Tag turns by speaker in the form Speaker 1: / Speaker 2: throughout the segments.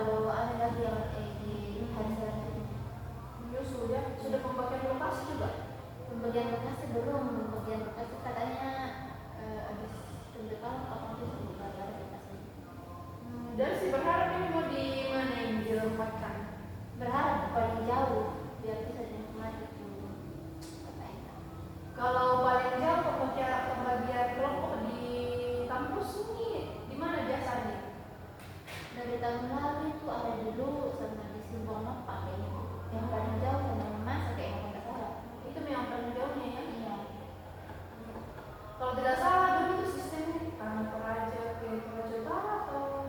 Speaker 1: kalau ada lagi yang di hari selanjutnya.
Speaker 2: Sudah pembagian lokasi juga?
Speaker 1: Pembagian lokasi belum, pembagian lokasi katanya habis pendekatan apa sih pembagian lokasi.
Speaker 2: Dan sih berharap ini mau di mana yang dilempatkan?
Speaker 1: Berharap paling jauh biar bisa dinikmati tuh.
Speaker 2: Kalau paling jauh pembagian kelompok di kampus ini di mana biasanya?
Speaker 1: Dari tahun lalu itu ada dulu sama di Simbong Nopak kayaknya. Yang paling jauh sama Masa kayak nggak salah.
Speaker 2: Itu memang paling jauhnya ya?
Speaker 1: Iya.
Speaker 2: Kalau tidak salah dulu itu sistemnya Toraja ke Toraja Utara atau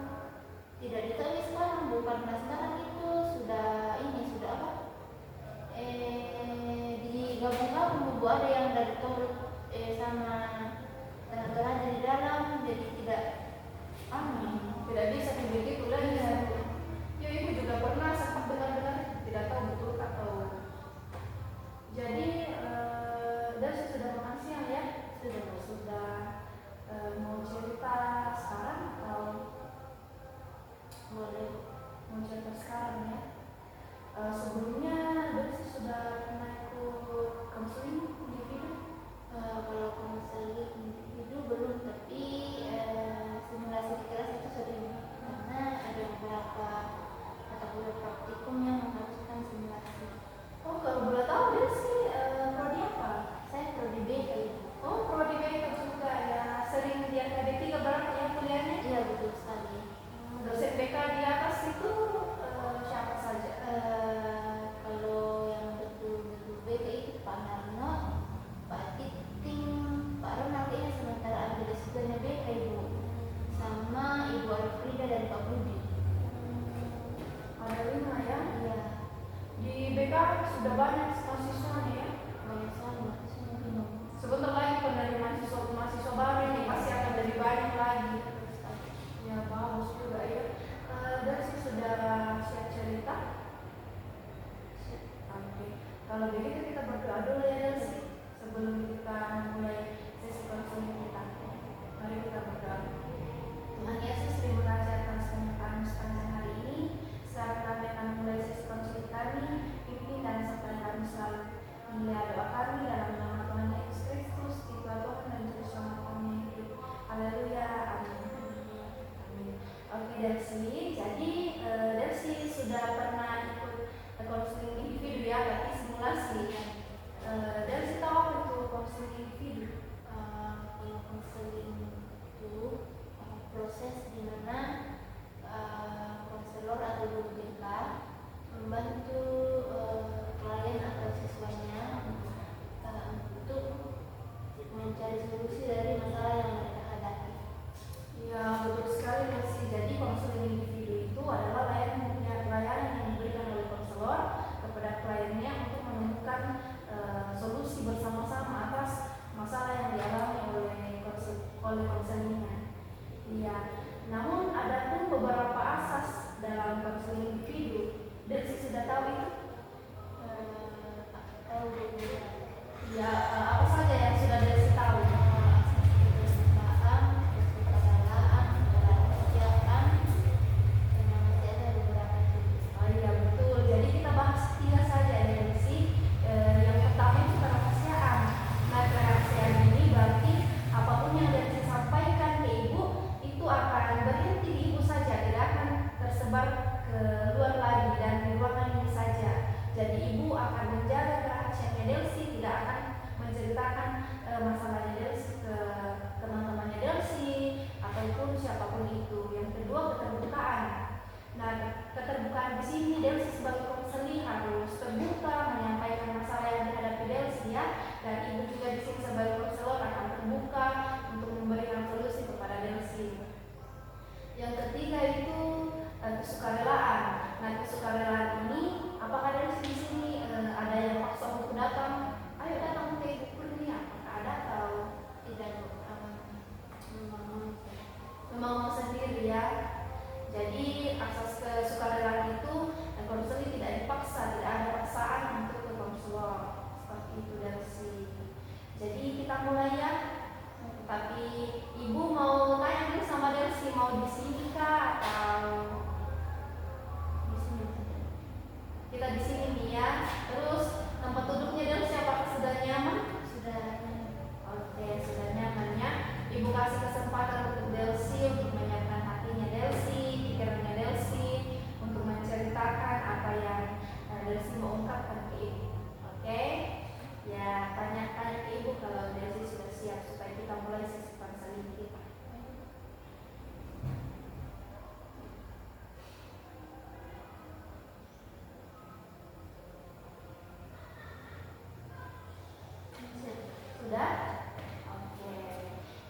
Speaker 1: tidak ditahu sekarang, bukan sekarang itu sudah apa? Digabung-gabung, ada yang dari Tol sama Toraja di dalam, jadi tidak
Speaker 2: bisa begitu lagi. Ya ibu juga pernah sempat dengar-dengar, tidak tahu betul atau jadi dan sudah makan siang ya, sudah mau cerita sekarang atau
Speaker 1: boleh
Speaker 2: mau cerita sekarang ya. Sebelumnya Desi sudah pernah ikut konseling individu.
Speaker 1: Kalau konseling individu belum, tapi simulasi di kelas itu sering, karena ada beberapa mata kuliah praktikum yang mengharuskan simulasi.
Speaker 2: Oh, kalau boleh tahu Desi prodi apa?
Speaker 1: Saya prodi BK itu.
Speaker 2: Oh, prodi BK juga ya. Sering di KD3 berarti ya kuliahnya?
Speaker 1: Iya, betul sekali.
Speaker 2: Dosen BK di atas itu siapa saja?
Speaker 1: Kalau yang betul-betul BK itu Pak Narno, Pak Titing, Pak Ronald ini sementara ambil S2-nya BK Ibu, sama Ibu Alfrida dan Pak Budi.
Speaker 2: Ada 5 ya?
Speaker 1: Iya.
Speaker 2: Di BK sudah banyak mahasiswanya ya?
Speaker 1: Banyak sekali mahasiswa.
Speaker 2: Sebentar lagi penerimaan mahasiswa baru ini pasti akan lebih banyak lagi. Ya bagus juga ya. Desi sudah siap cerita? Siap. Oke. Kalau begitu kita berdoa dulu ya Desi sebelum kita mulai sesi konseling kita. Mari kita berdoa. Tuhan Yesus, terima kasih atas penyertaan sepanjang hari ini. Sekarang kami akan mulai sesi konseling kami. Pimpin dan sertai kami selalu. Inilah doa kami dalam nama Tuhan Yesus Kristus, Tuhan dan Juru Selamat kami yang hidup. Haleluya. Amin. Oke Desi, jadi Desi sudah pernah ikut konseling individu ya, berarti simulasi. Desi tahu apa itu konseling individu?
Speaker 1: Kalau konseling itu proses di mana konselor atau guru BK membantu klien atau siswanya untuk mencari solusi dari masalah yang mereka hadapi.
Speaker 2: Ya betul sekali Desi. Jadi konseling individu itu adalah layanan yang diberikan oleh konselor kepada kliennya untuk menemukan solusi bersama-sama atas masalah yang dialami oleh konselingnya. Iya. Namun ada pun beberapa asas dalam konseling individu. Desi sudah tahu itu?
Speaker 1: Tahu
Speaker 2: Ya, apa saja yang sudah Desi tahu?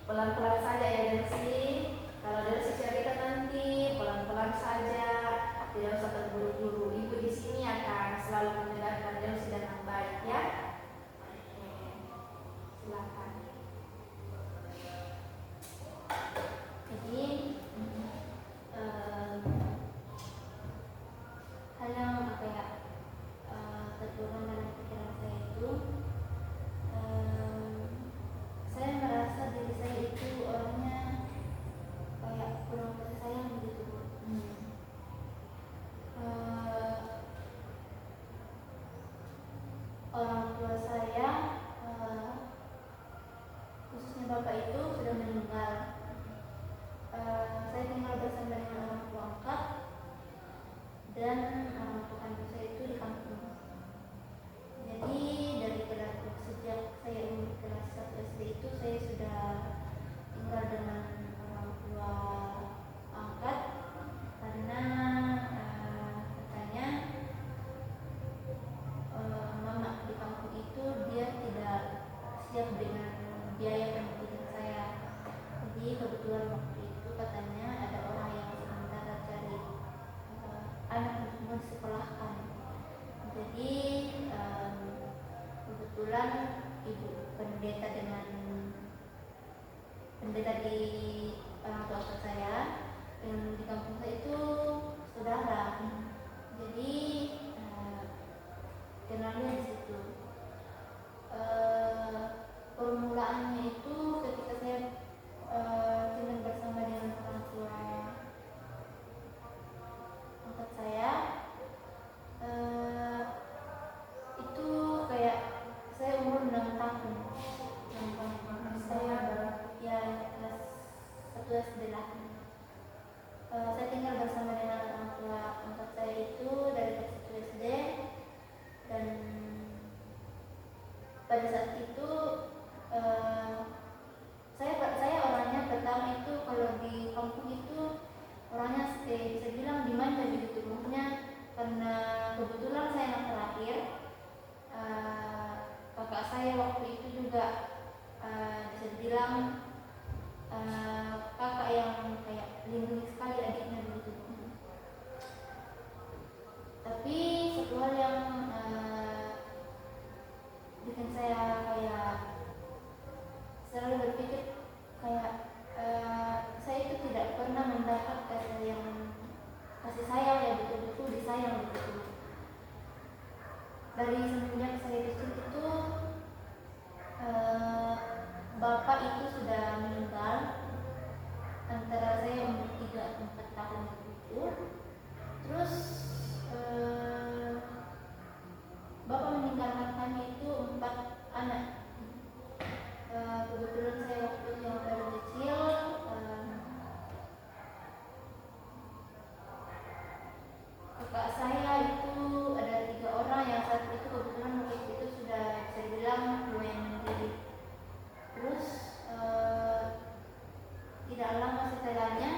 Speaker 2: pelan-pelan saja ya Delsi. Kalau Delsi cerita nanti pelan-pelan saja, tidak usah terburu-buru. Ibu di sini akan selalu mendengarkan Delsi dengan baik ya. Oke, silakan.
Speaker 1: Jadi hal yang apa ya terturun dalam pikiran saya itu, saya merasa diri saya itu orangnya kayak kurang kasih sayang begitu Bu. Orang tua saya, khususnya bapak itu sudah meninggal. Saya tinggal bersama dengan orang tua angkat dan orang tua kandung saya itu di kampung. Jadi sejak saya umur kelas 1 SD itu saya sudah tinggal dengan orang tua angkat karena katanya mama di kampung itu dia tidak siap dengan biaya pendidikan saya. Jadi kebetulan waktu itu katanya ada orang yang sementara cari anak untuk mensekolahkan. Jadi kebetulan ibu pendeta di orang tua saya yang di kampung saya itu saudara. Jadi kenalnya di situ. Permulaannya itu ketika saya tinggal bersama dengan orang tua angkat saya, itu kayak saya umur 6 tahun. Saya ya kelas 1 SD lah. Saya tinggal bersama dengan orang tua angkat saya itu dari kelas 1 SD, dan pada saat itu saya orangnya pertama itu kalau di kampung itu orangnya bisa bilang dimanja begitu umurnya, karena kebetulan saya anak terakhir. Kakak saya waktu itu juga bisa dibilang kakak yang kayak lindungi sekali adiknya begitu. Tapi satu hal yang bikin saya kayak selalu berpikir kayak saya itu tidak pernah mendapat kasih sayang yang betul-betul disayang betul. Dari semenjak saya kecil itu bapak itu sudah meninggal antara saya umur 3-4 tahun itu. Terus bapak meninggalkan kami itu 4 anak. Kebetulan saya waktu itu yang paling kecil. Kakak saya itu ada 3 orang, yang satu itu kebetulan waktu itu sudah bisa dibilang lumayan mandiri. Terus tidak lama setelahnya,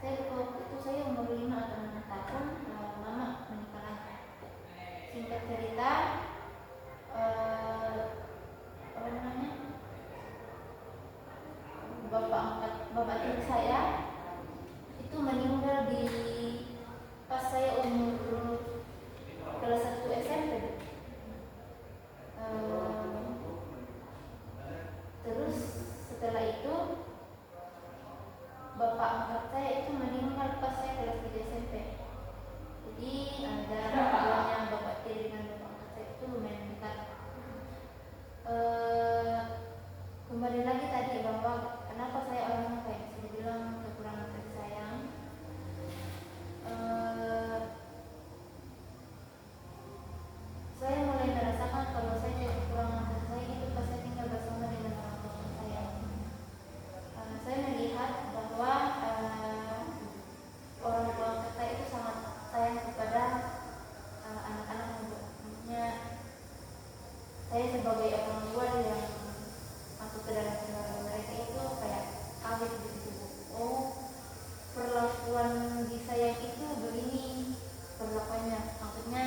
Speaker 1: waktu itu saya umur 5 atau 6 tahun, mama menikah lagi. Singkat cerita, bapak tiri saya itu meninggal pas saya umur kelas 1 SMP. Terus setelah itu bapak angkat saya itu meninggal pas saya kelas 3 SMP. Jadi jarak keduanya bapak tiri dengan bapak angkat saya itu lumayan dekat. Kembali lagi tadi bahwa kenapa saya orangnya kayak bisa dibilang kekurangan kasih sayang. Saya mulai merasakan kalau saya kekurangan kasih sayang itu pas saya tinggal bersama dengan orang tua saya. Saya melihat bahwa orang tua saya itu sangat sayang kepada anak-anak. Maksudnya saya sebagai orang tua yang masuk ke dalam keluarga mereka itu kayak kaget gitu. Oh, perlakuan di sayang itu begini perlakuannya. Maksudnya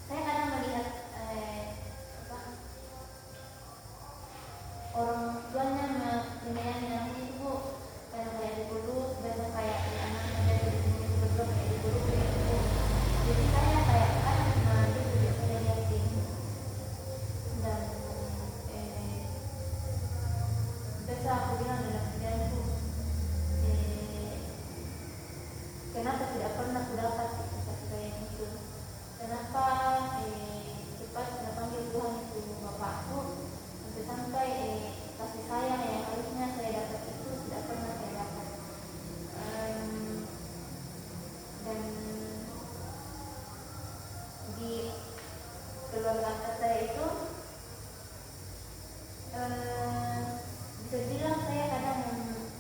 Speaker 1: saya kadang melihat orang tuanya kenapa tidak pernah kudapat kasih sayang itu, kenapa cepat panggil Tuhan itu bapakku, sampai kasih sayang yang harusnya saya dapat itu tidak pernah saya dapat. Dan di keluarga saya itu bisa bilang saya kadang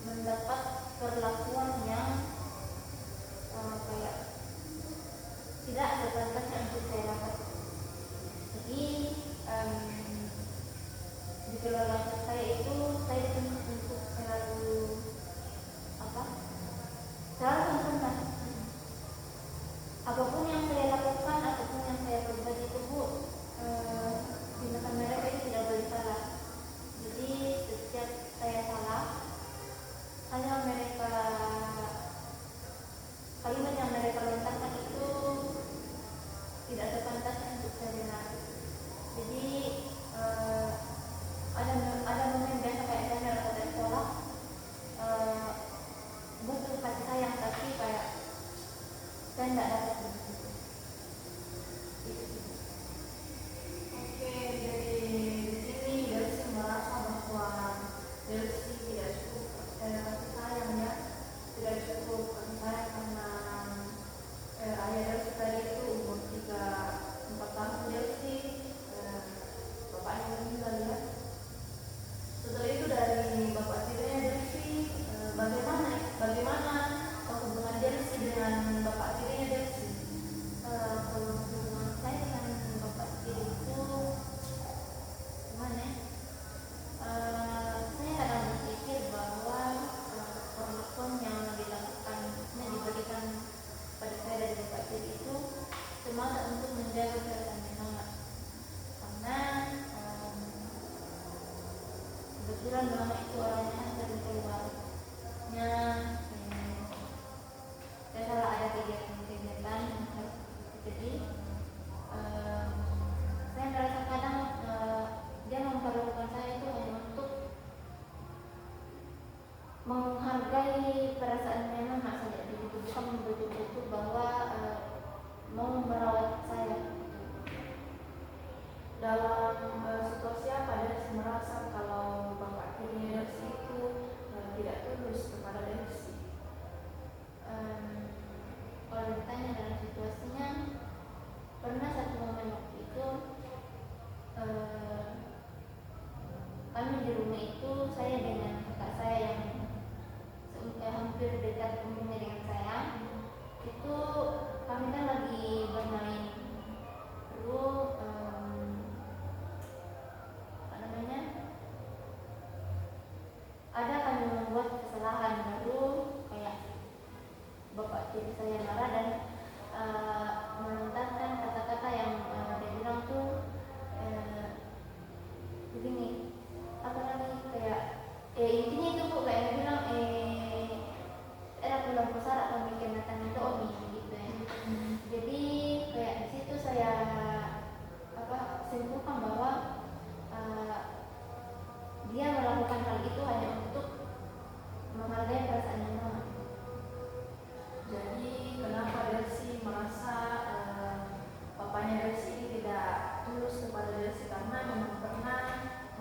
Speaker 1: mendapat perlakuan yang kayak tidak sepantasnya untuk saya dapat. Jadi di keluarga saya itu saya dituntut untuk selalu sempurna. Apapun yang saya lakukan, apapun yang saya perbuat itu di mata mereka itu tidak boleh salah. Jadi setiap saya salah, hanya mereka kalimat yang mereka lontarkan itu tidak sepantasnya untuk saya dengar. Jadi ada momen biasa kayak saya dalam kota sekolah butuh kasih sayang, tapi kayak saya tidak dapat begitu.
Speaker 2: Oke, dari sini Delsi merasa bahwa Delsi tidak cukup kasih sayang ya, tidak cukup kasih sayang karena ayah Delsi tadi itu umur 3-4 tahun Delsi bapaknya meninggal ya. Setelah itu dari bapak tirinya Delsi, bagaimana hubungan Delsi dengan bapak tirinya Delsi?
Speaker 1: Kalau hubungan saya dengan bapak tiri itu gimana? Saya kadang berpikir bahwa perlakuan yang diberikan pada saya dari bapak tiri itu semata untuk menjaga perasaan mama, karena kebetulan mama itu orangnya sering keluarnya, saya salah ada kegiatan, jadi saya merasa kadang dia memperlakukan saya itu hanya untuk menghargai perasaan mama saja, bukan betul-betul bahwa mau merawat saya.
Speaker 2: Dalam situasi apa Delsi merasa kalau bapak tirinya Delsi itu tidak tulus kepada Delsi?
Speaker 1: Kalau ditanya dalam situasinya, pernah satu momen waktu itu kami di rumah itu, saya dengan kakak saya yang hampir dekat umurnya dengan saya, itu kami kan lagi bermain, lalu ada kami membuat kesalahan, baru kayak bapak tiri saya marah dan melontarkan kata-kata yang dia bilang tuh begini, apa lagi, kayak intinya itu bu, kayak dia bilang era pulang besar atau bikin datang itu omi gitu ya. Jadi kayak di situ saya simpulkan bahwa dia melakukan hal itu hanya untuk menghargai perasaan mama.
Speaker 2: Jadi kenapa Delsi merasa papanya Delsi tidak tulus kepada Delsi, karena memang pernah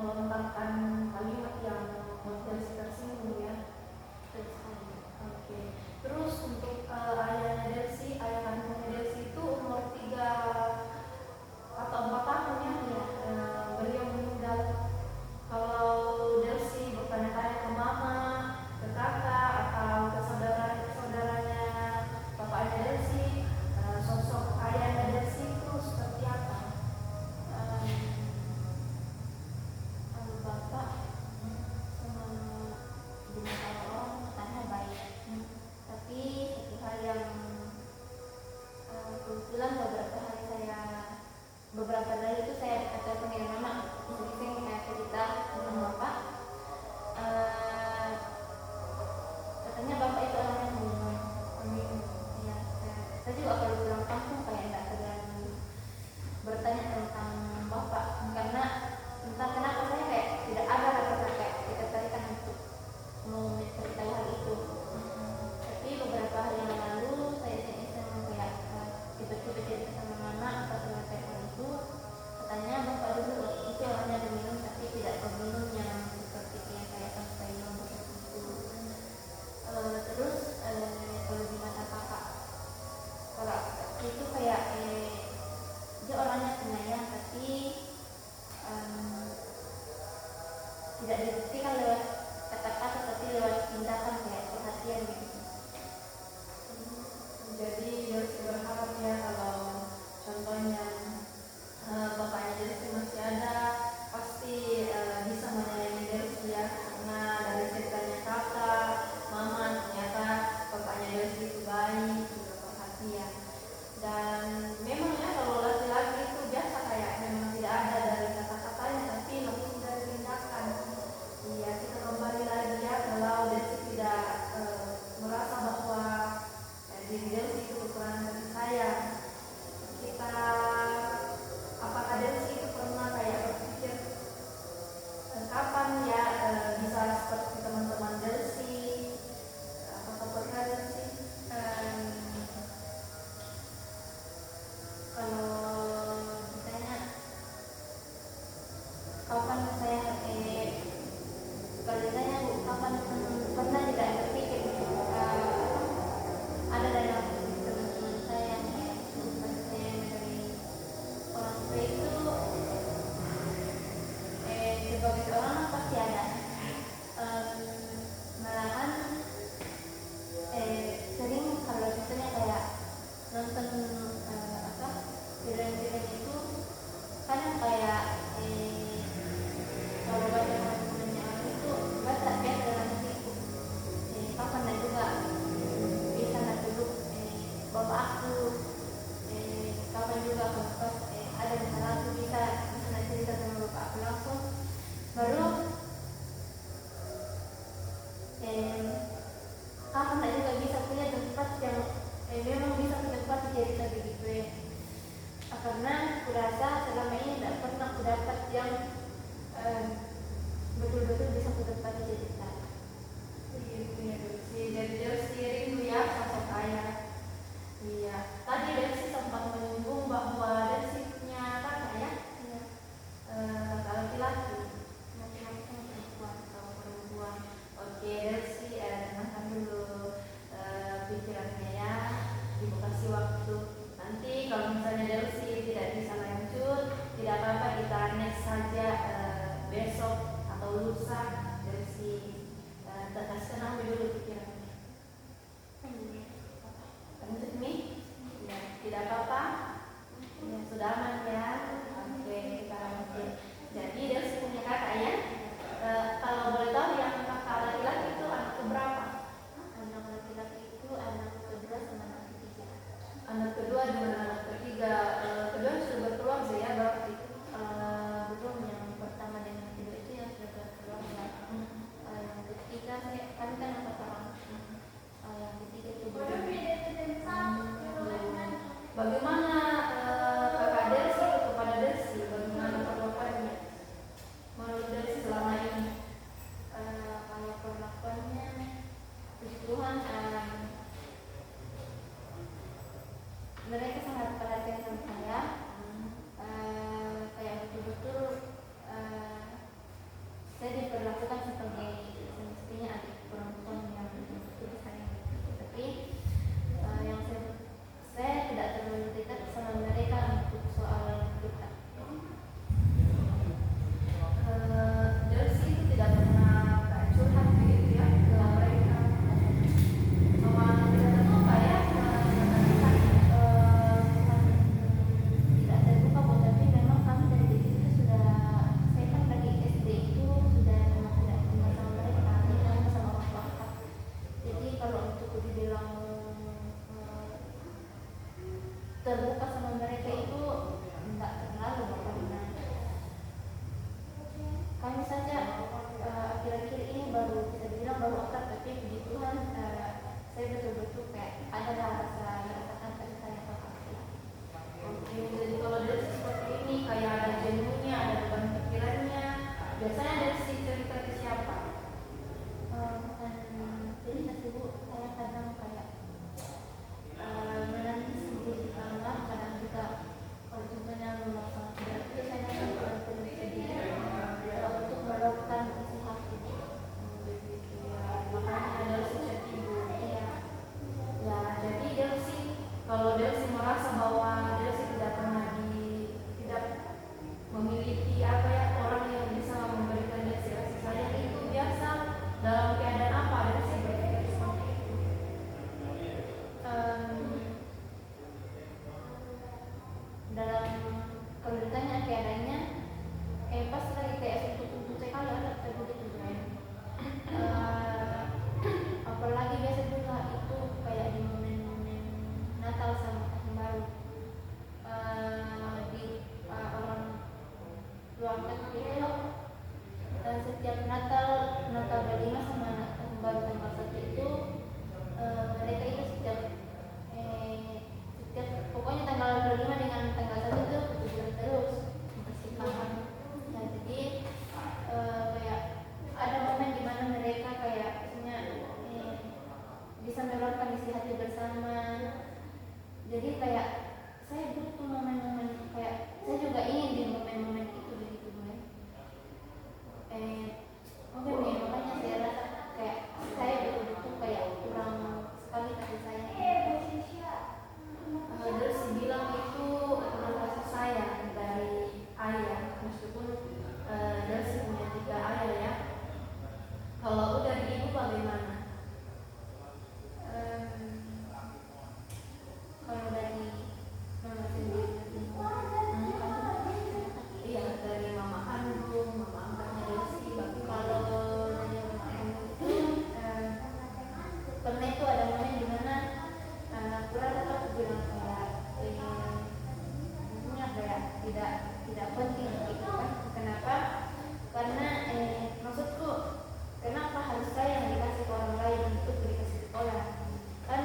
Speaker 2: melontarkan kalimat yang membuat Delsi tersinggung ya.
Speaker 1: Terus
Speaker 2: Oke. Terus untuk ayahnya Delsi
Speaker 1: karena kurasa selama ini tidak pernah aku dapat yang betul-betul bisa aku tempati cerita.
Speaker 2: Begitu ya Delsi. Jadi Delsi rindu ya sosok ayah. Iya. Tadi Delsi sempat menyinggung bahwa Delsi punya kakak ya,
Speaker 1: Iya,
Speaker 2: kakak laki-laki.
Speaker 1: laki-laki sama perempuan.
Speaker 2: Atau perempuan. Oke, Delsi, tenangkan dulu pikirannya ya. Ibu kasih waktu. Nanti kalau misalnya Delsi tidak bisa lanjut, tidak apa-apa, kita next saja besok atau lusa. Delsi tetap tenang dulu pikirannya. Lanjut nih, ya, tidak apa-apa. Ya, sudah aman ya. Oke, kita lanjut. Jadi Delsi punya kakak ya. Kalau boleh tahu yang kakak laki-laki itu anak keberapa?
Speaker 1: Anak laki-laki itu anak kedua sama anak ketiga.
Speaker 2: Anak kedua dengan anak ketiga. Kedua sudah berkeluarga ya, berapa itu?
Speaker 1: Belum, yang pertama dan yang kedua itu yang sudah berkeluarga. Yang ketiga kan empat orang. Yang ketiga itu belum.
Speaker 2: Bagaimana kakak Delsi kepada Delsi? Bagaimana perlakuannya menurut Delsi selama ini?
Speaker 1: Kalau perlakuannya, puji Tuhan, mereka sangat perhatian sama saya. Kayak betul-betul saya diperlakukan sebagai semestinya adik perempuan yang betul sayang. Tapi yang saya tidak terlalu dekat sama mereka untuk soal dekat.
Speaker 2: Delsi itu tidak pernah kayak curhat begitu ya ke mereka. Mama tidak terbuka ya
Speaker 1: Bukan tidak terbuka, tapi memang kami dari kecil itu sudah, saya kan dari SD itu sudah memang tidak tinggal sama mereka, tinggal sama orang bapak. Jadi kalau untuk dibilang terbuka sama mereka itu tidak terlalu, karena kami saja akhir-akhir ini baru bisa dibilang baru akrab, tapi puji Tuhan saya betul-betul kayak ada merasakan kasih sayang ke kami.
Speaker 2: Oke, jadi kalau Delsi seperti ini kayak ada jenuhnya, ada beban pikirannya, biasanya Delsi cerita ke siapa?
Speaker 1: Bukan cerita sih Bu, saya kadang kayak menangis sendiri di kamar, kadang juga kalau contohnya memang sangat berat itu saya datang ke tempat sendiri untuk meluapkan isi hati.
Speaker 2: Begitu ya, makanya Delsi chat ibu.
Speaker 1: Iya,
Speaker 2: Ya, jadi Delsi, kalau Delsi merasa bahwa Delsi tidak tidak memiliki apa ya orang yang bisa memberikan Delsi kasih sayang, itu biasa dalam keadaan apa Delsi berpikir seperti itu?
Speaker 1: dalam kalau ditanya keadaannya, pas lagi kayak untuk sekali ada begitu kan. Apalagi biasa juga itu kayak di momen-momen Natal sama Tahun Baru, di orang luangkan itu setiap Natal 25 sama Tahun Baru tanggal 1 itu mereka itu setiap pokoknya tanggal 25 dengan tanggal 1 itu berjalan terus kasih Tuhan. Nah, jadi kayak ada momen di mana mereka kayak misalnya bisa meluapkan isi hati bersama. Jadi kayak saya butuh momen-momen kayak saya juga ingin di momen-momen itu begitu kan. Mungkin ya, makanya saya rasa kayak saya betul-betul kayak kurang sekali kasih sayang.
Speaker 2: Delsi bilang itu kurang kasih sayang dari ayah, meskipun Delsi punya 3 ayah ya. Kalau udah di ibu bagaimana?
Speaker 1: Kalau dari mama sendiri,
Speaker 2: Iya, dari mama kandung, mama angkatnya Delsi,
Speaker 1: kalau dari mama itu pernah itu ada momen di mana kurang tetap bilang kayak intinya kayak tidak penting gitu kan. Kenapa? Karena maksudku kenapa harus saya yang dikasih ke orang lain untuk dikasih sekolah kan.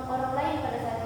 Speaker 1: Orang lain pada saat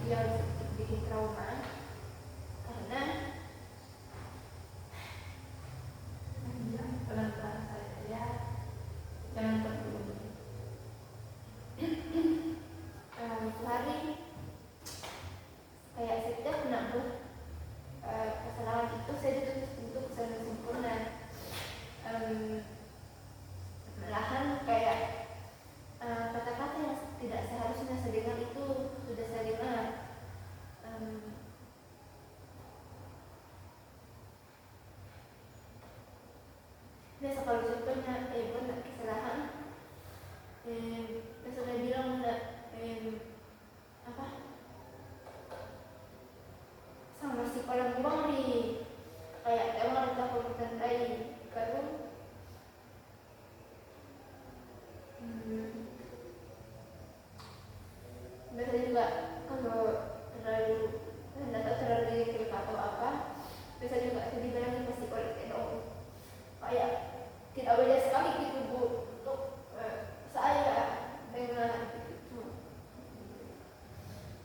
Speaker 1: yang bikin trauma karena
Speaker 2: pelan-pelan saja ya, jangan terburu-buru.
Speaker 1: Itu hari kayak setiap menambah kesalahan itu saya dituntut untuk kesalahan sempurna. Malahan kayak kata-kata yang tidak seharusnya saya dengar itu sudah saya dengar. Biasa kalau contohnya buat kesalahan, biasa saya bilang apa sama si kolam buang nih kayak emang udah kebutuhan lain baru biasa juga kalau terlalu tidak tahu terlalu negatif atau apa, biasa juga saya dibilangin pasti kolektif kayak tidak beda sekali gitu Bu untuk saya dengan itu.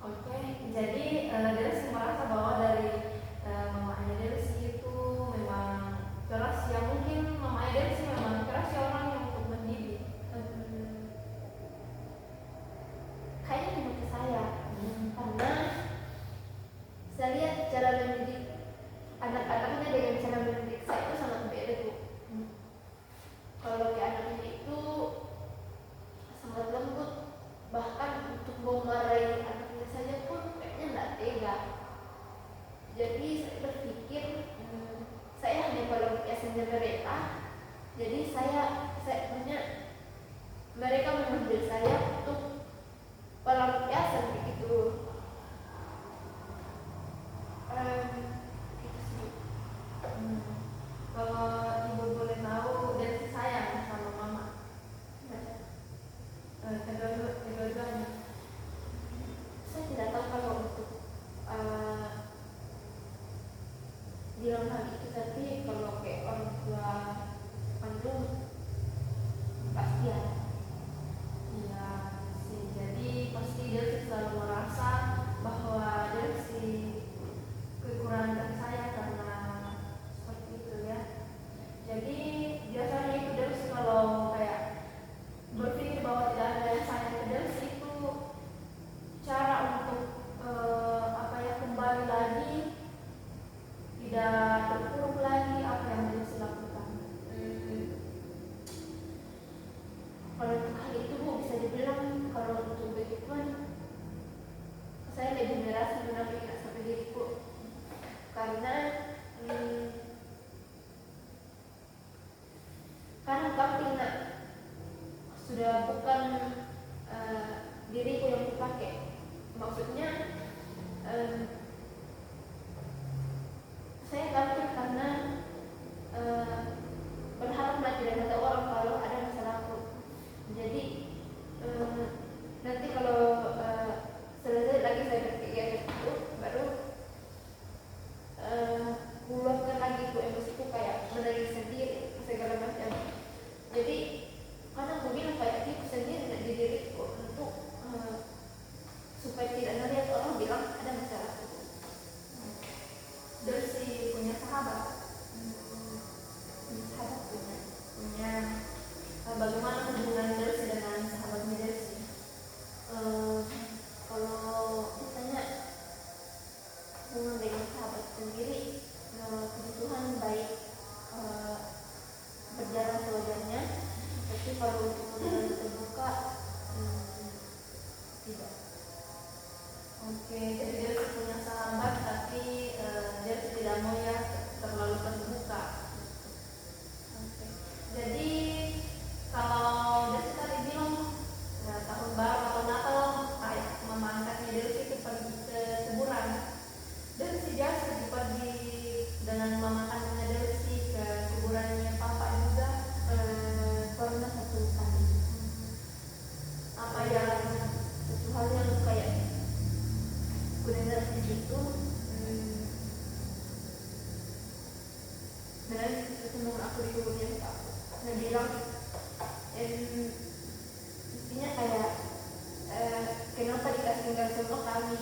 Speaker 2: Oke, jadi Delsi merasa bahwa dari mamanya Delsi itu memang keras ya, mungkin mamanya Delsi memang keras ya orangnya untuk mendidik.
Speaker 1: Kayaknya memang ke saya karena saya lihat cara mendidik anak-anaknya dengan cara mendidik saya itu sangat beda Bu. Kalau ke anaknya itu sangat lembut, bahkan untuk mau marahin anaknya saja pun kayaknya tidak tega. Jadi saya berpikir saya hanya pelampiasannya mereka. Jadi saya punya mereka memanggil saya untuk pelampiasan begitu. Gitu sih.
Speaker 2: Kalau ibu boleh tahu, Delsi sayang sama mama. Kedua-duanya.
Speaker 1: Saya tidak tahu kalau untuk bilang hal itu, tapi kalau kayak orang tua kandung pasti ya.
Speaker 2: Iya sih, jadi pasti Delsi selalu merasa bahwa Delsi kekurangan kasih sayang karena seperti itu ya. Jadi biasanya itu Delsi kalau kayak berpikir bahwa tidak ada yang sayang ke Delsi itu cara untuk kembali lagi tidak terpuruk lagi apa yang Delsi lakukan.
Speaker 1: Kalau untuk hal itu Bu bisa dibilang kalau untuk begituan saya lebih merasa menafikan sampai diriku karena kami sudah bukan diriku yang kupakai. Maksudnya saya khawatir karena berharap nanti dari kata orang kalau ada masalahku. Jadi nanti kalau selesai lagi saya berpikir itu baru keluarkan lagi ku emosiku kayak menangis sendiri segala macam. Jadi kadang aku bilang kayak aku sendiri dan di diriku untuk supaya tidak melihat orang bilang ada masalah.
Speaker 2: Delsi punya sahabat.
Speaker 1: Sahabat
Speaker 2: punya bagaimana hubungan Delsi dengan sahabatnya Delsi?
Speaker 1: Kalau ditanya hubungan dengan sahabat sendiri, kebutuhan baik berjalan sewajarnya, tapi kalau untuk hubungan terbuka tidak.
Speaker 2: Oke, jadi Delsi punya sahabat tapi Delsi tidak mau ya terlalu terbuka. Oke, jadi kalau Delsi tadi bilang tahun baru atau Natal kayak mama angkatnya Delsi itu pergi ke kuburan. Delsi biasa pergi dengan mama kandungnya Delsi ke kuburannya papa juga.
Speaker 1: Pernah satu kali.
Speaker 2: Apa yang
Speaker 1: Satu hal yang kayak kudengar di situ, sebenarnya ketemu aku di kuburnya aku. Dia bilang, intinya kayak kenapa dikasih tinggal sama kami?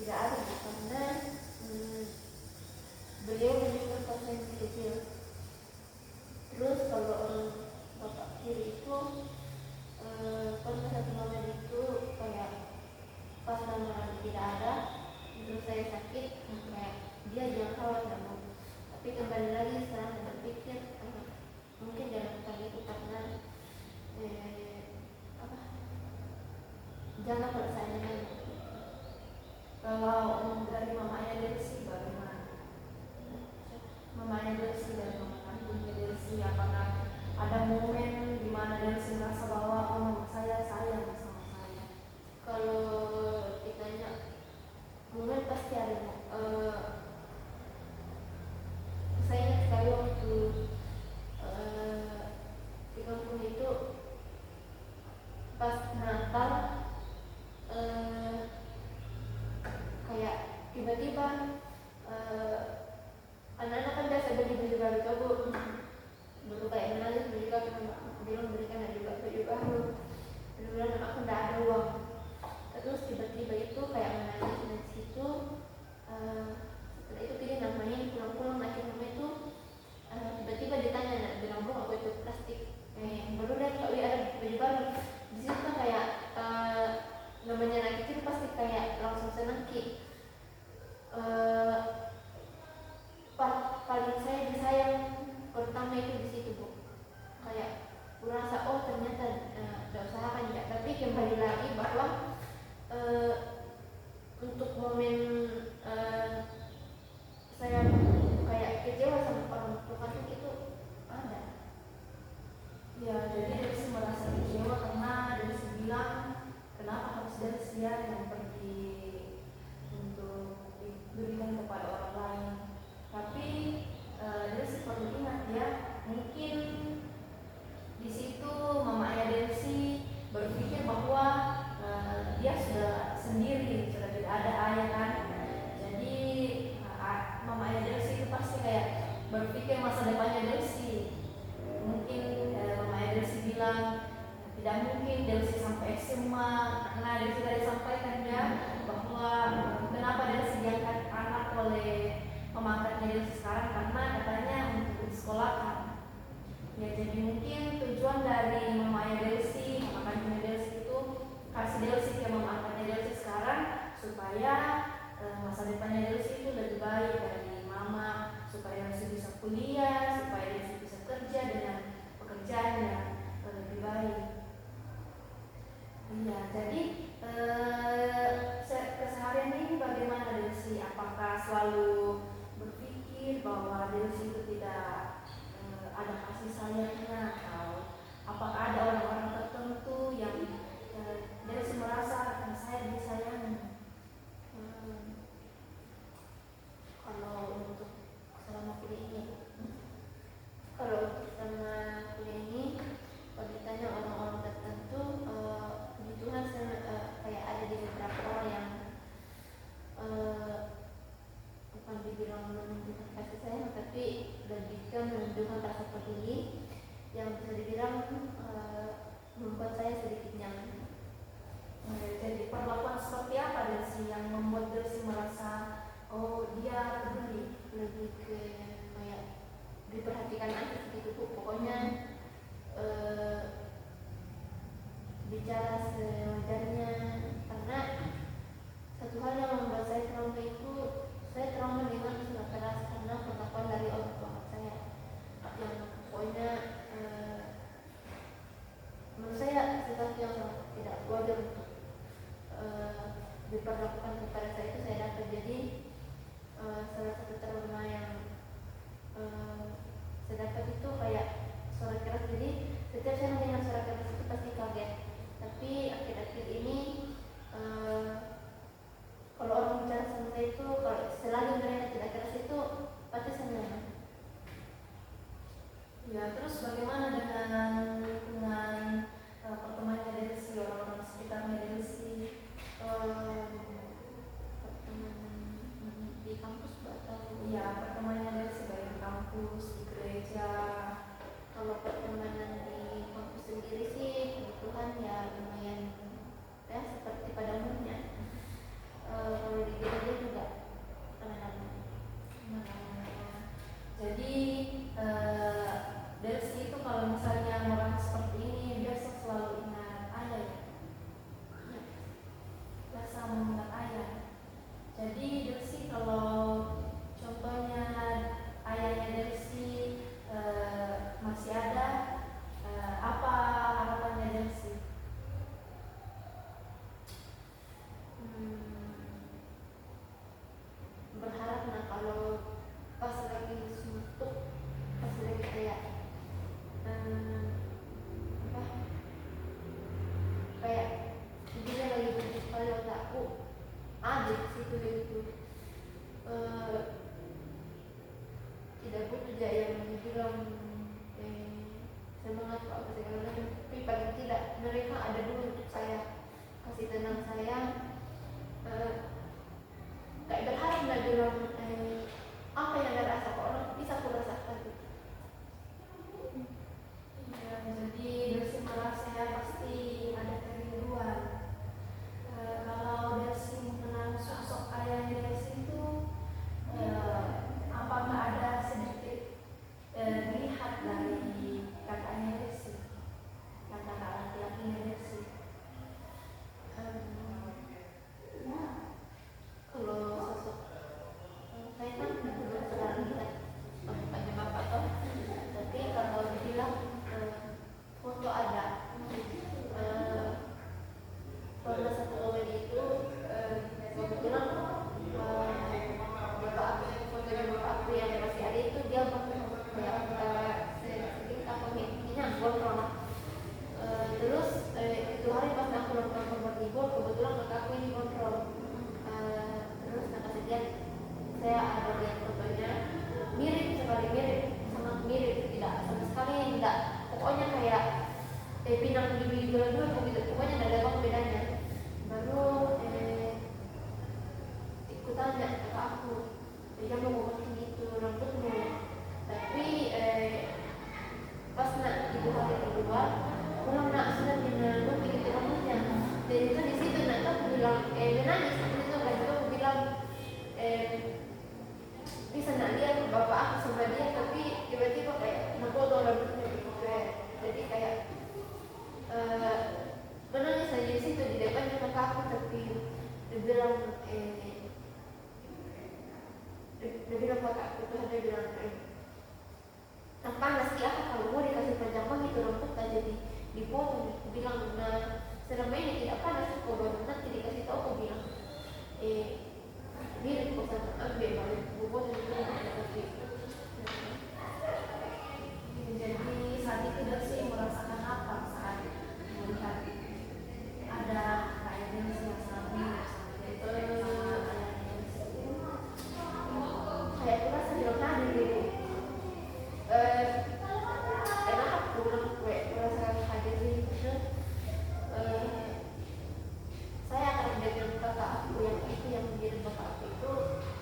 Speaker 1: tidak ada karena mm, beliau menunjukkan konsensi kecil. Terus kalau orang bapak kiri itu pernah satu momen itu kayak pas nama tidak ada, terus saya sakit, kayak dia jangan khawatir kamu, tapi kembali lagi sekarang saya berpikir mungkin dia lakukan itu karena apa, jangan perasaannya.
Speaker 2: Kalau dari mamanya Delsi bagaimana? Mamanya Delsi dan mama kandungnya Delsi, apakah ada momen di mana Delsi merasa bahwa mama saya sayang sama saya?
Speaker 1: Kalau ditanya momen pasti ada. Saya ingat sekali waktu di kampung itu pas Natal, kayak tiba-tiba anak-anak kan biasa beli baju baru tuh bu, baru kayak menangis beli juga karena aku bilang berikan juga baju baru, dia bilang aku tidak ada uang. Terus tiba-tiba itu kayak menangis di situ. Setelah itu dia namanya pulang-pulang naik rumah itu, tiba-tiba ditanya, nak bilang bu aku itu plastik, baru deh kalau ada baju baru. Di situ kan kayak namanya anak kecil pasti kayak langsung senang ki. Paling saya disayang pertama itu di situ bu, kayak kurasa oh ternyata tidak usahakan ya, tapi kembali lagi bahwa untuk momen saya kayak kecewa sama orang tua itu ada.
Speaker 2: Ya, jadi Delsi merasa kecewa karena Delsi bilang kenapa harus Delsi yang pergi untuk diberikan kepada orang lain. Tapi Delsi perlu ingat ya, mungkin di situ mamanya Delsi berpikir bahwa dia sudah sendiri, sudah tidak ada ayah kan. Jadi mamanya Delsi itu pasti kayak berpikir masa depannya Delsi. Mungkin mamanya Delsi bilang tidak mungkin Delsi sampai SMA, karena Delsi tadi sampaikan ya bahwa kenapa Delsi diangkat anak oleh mama Delsi sekarang karena katanya untuk disekolahkan. Ya, jadi mungkin tujuan dari mamanya Delsi, mama kandungnya Delsi itu kasih Delsi ke mama angkatnya Delsi sekarang supaya masa depannya Delsi itu lebih baik dari mama, supaya Delsi bisa kuliah, supaya Delsi bisa kerja dengan pekerjaan yang lebih baik. Iya, jadi keseharian ini bagaimana Delsi? Apakah selalu berpikir bahwa Delsi itu tidak ada kasih sayangnya, atau apakah ada orang-orang tertentu yang Delsi merasa saya disayangi?
Speaker 1: Kalau untuk selama kuliah ini, kalau untuk selama kuliah ini, kalau ditanya orang-orang tertentu, puji Tuhan kayak ada di beberapa orang yang bukan dibilang menunjukkan kasih sayang, tapi lebih ke menunjukkan rasa peduli yang bisa dibilang membuat saya sedikit nyaman.
Speaker 2: Jadi perlakuan seperti apa Delsi yang membuat Delsi merasa oh dia peduli?
Speaker 1: Lebih ke kayak diperhatikan aja gitu bu, pokoknya bicara sewajarnya. Karena satu hal yang membuat saya trauma itu, saya trauma dengan istilah keras karena perlakuan dari orang tua saya yang pokoknya menurut saya sesuatu yang sangat tidak wajar untuk diperlakukan kepada saya itu saya dapat. Jadi salah satu trauma yang saya dapat itu kayak suara keras. Jadi setiap saya mendengar suara keras itu pasti kaget. Tapi akhir-akhir ini kalau orang bicara sama saya itu, kalau selagi mereka tidak keras itu pasti senang.
Speaker 2: Ya, terus bagaimana dengan lingkungan pertemanannya Delsi, orang-orang sekitarnya Delsi?
Speaker 1: Pertemanan di kampus atau
Speaker 2: ya pertemanannya Delsi baik di kampus, di gereja.
Speaker 1: kalau pertemanan di kampus sendiri sih kebetulan ya lumayan saya kayak berharap nggak bilang apa yang ada rasa kok orang bisa aku rasakan gitu.
Speaker 2: Ya, jadi Desi merasa ya pasti ada kerinduan. Kalau Desi mengenal sosok ayahnya Desi itu, apakah ada sedikit lihat dari kakaknya Desi, kakak laki-lakinya Desi?
Speaker 1: Kalau sosok saya kan belum pernah lihat bapaknya bapak toh, tapi kalau dibilang foto ada. Pernah satu momen itu kebetulan bapak aku, fotonya bapak aku yang masih ada itu dia kayak sedikit apa intinya gondrong lah. Terus itu hari pas aku nonton Kompatibel kebetulan kakak aku ini gondrong. Terus kata kejadian saya ada lihat fotonya mirip sekali, sangat mirip, tidak sama sekali tidak, pokoknya kayak pinang di dua-dua begitu, pokoknya tidak ada apa bedanya. Baru aku tanya ke aku, dia mau ngomong gitu rambutmu, tapi pas nak ibu hari kedua pulang nak sudah minum begitu rambutnya, dan itu di situ nak aku bilang menangis itu kan, juga aku bilang bisa nak lihat bapak aku sama dia, tapi tiba-tiba kayak nampol rambutnya gitu, jadi kayak menangis aja di situ di depannya kakak aku, tapi dia bilang kakak aku tuh dia bilang nah panas sih aku kalau mau dikasih panjang banget itu rambut aja dipotong. Aku bilang nah selama ini tidak panas kok, baru nanti dikasih tahu aku bilang mirip kok sama ambil baru potong itu tapi
Speaker 2: Jadi saat itu Desi merasakan apa saat melihat ada kayak Desi yang sangat mirip sama
Speaker 1: kayak aku rasa bilang tadi gitu. Karena aku bilang kayak merasakan hadir itu, saya akan dengan kakak aku yang itu yang menjadi bapak aku itu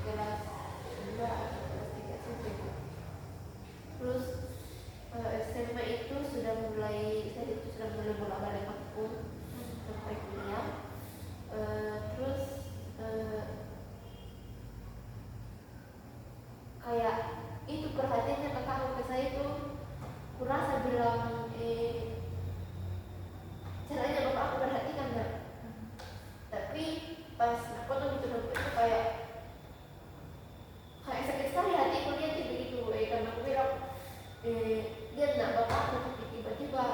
Speaker 1: kelas 2 atau kelas 3 SMP. Terus SMA itu sudah mulai, saya itu sudah mulai bolak-balik kampung sampai kuliah. Terus kayak itu perhatiannya kakak aku ke saya itu kurasa bilang caranya bapak aku perhatikan nggak, tapi pas potong itu rambut itu kayak sakit sekali hatiku lihat begitu karena aku bilang lihat nggak bapak aku, tapi tiba-tiba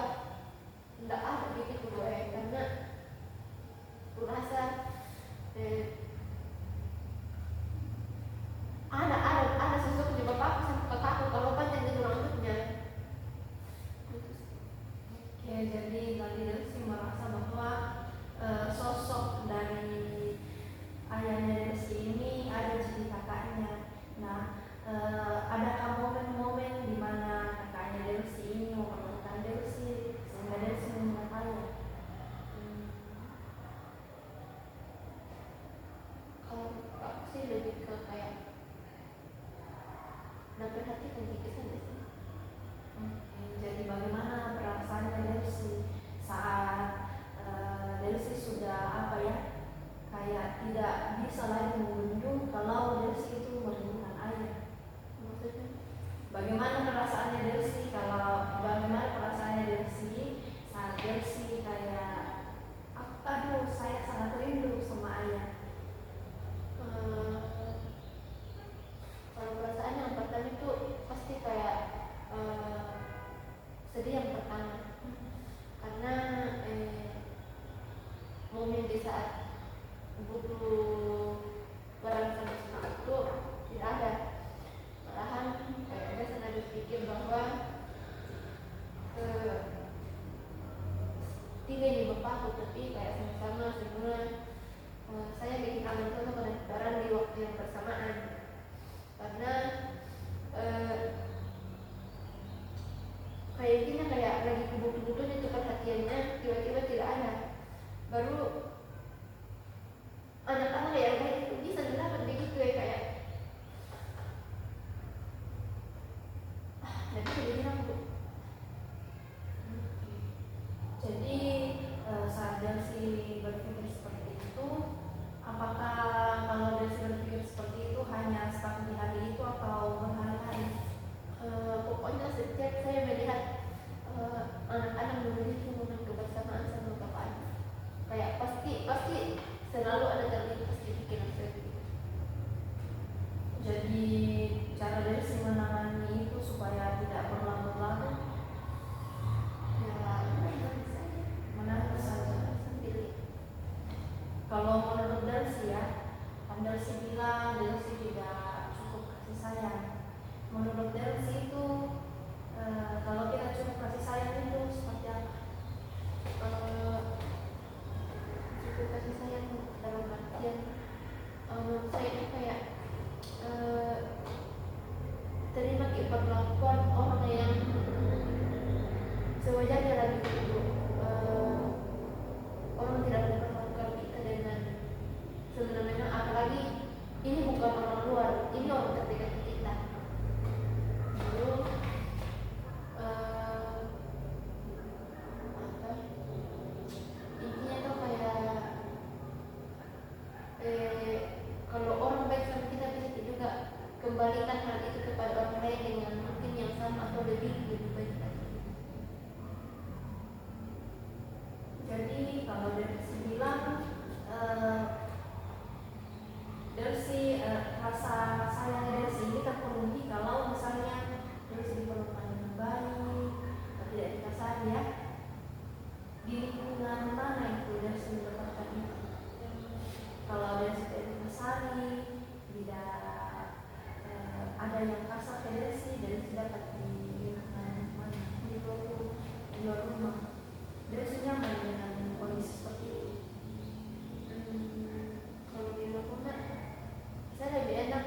Speaker 1: nggak ada begitu karena kurasa ada sosok di bapakku sama kakakku kalau panjang itu rambutnya.
Speaker 2: Oke, jadi tadi Desi merasa bahwa sosok dari ayahnya Desi ini ada di kakaknya. Nah, adakah momen-momen di mana kakaknya Desi ini memperlakukan Desi sehingga Desi menyukainya?
Speaker 1: Kalau aku sih lebih ke kayak nggak perhatikan gitu saja sih.
Speaker 2: Jadi bagaimana perasaannya Desi saat Desi sudah apa ya, kayak tidak bisa lagi mengunjung kalau Desi itu merindukan ayah?
Speaker 1: Maksudnya
Speaker 2: Bagaimana perasaannya Desi saat Desi kayak aduh saya sangat rindu sama ayah?
Speaker 1: kalau perasaan yang pertama itu pasti kayak sedih yang pertama, karena momen di saat butuh barang sama itu tidak ada. Malahan saya sengaja berpikir bahwa tiga ini bapakku, tapi kayak sama-sama semua saya kehilangan sosok dan barang di waktu yang bersamaan, karena kayak intinya kayak lagi butuh-butuhnya itu perhatiannya tiba-tiba tidak ada. Baru pasti selalu ada terlintas di pikiran saya.
Speaker 2: Jadi cara Delsi menangani itu supaya tidak berlarut-larut,
Speaker 1: Ya
Speaker 2: menangis saja.
Speaker 1: sambil
Speaker 2: Kalau menurut Delsi ya, kan Delsi bilang Delsi tidak cukup kasih sayang. Menurut Delsi itu kalau kita cukup kasih sayang itu seperti apa?
Speaker 1: cukup kasih sayang dalam artian menurut saya itu kayak terima perlakuan orang yang sewajarnya lagi gitu. Orang tidak memperlakukan kita dengan semena-mena, apalagi ini bukan orang luar, ini orang terdekat kita. Lalu apa? Intinya tuh kayak kalau orang baik sama kita bisa juga kembalikan hal itu kepada orang lain dengan mungkin yang sama atau lebih baik lagi.
Speaker 2: Jadi kalau Delsi bilang rasa sayang Delsi ini terpenuhi kalau misalnya Delsi diperlakukan dengan baik, tidak dikasari ya. Di lingkungan mana itu Delsi mendapatkan itu? Kalau Delsi tidak dikasari, tidak ada yang kasar ke Delsi dapat di lingkungan mana? Di luar rumah. Delsi nyaman dengan kondisi seperti itu.
Speaker 1: Kalau di rumah saya lebih enak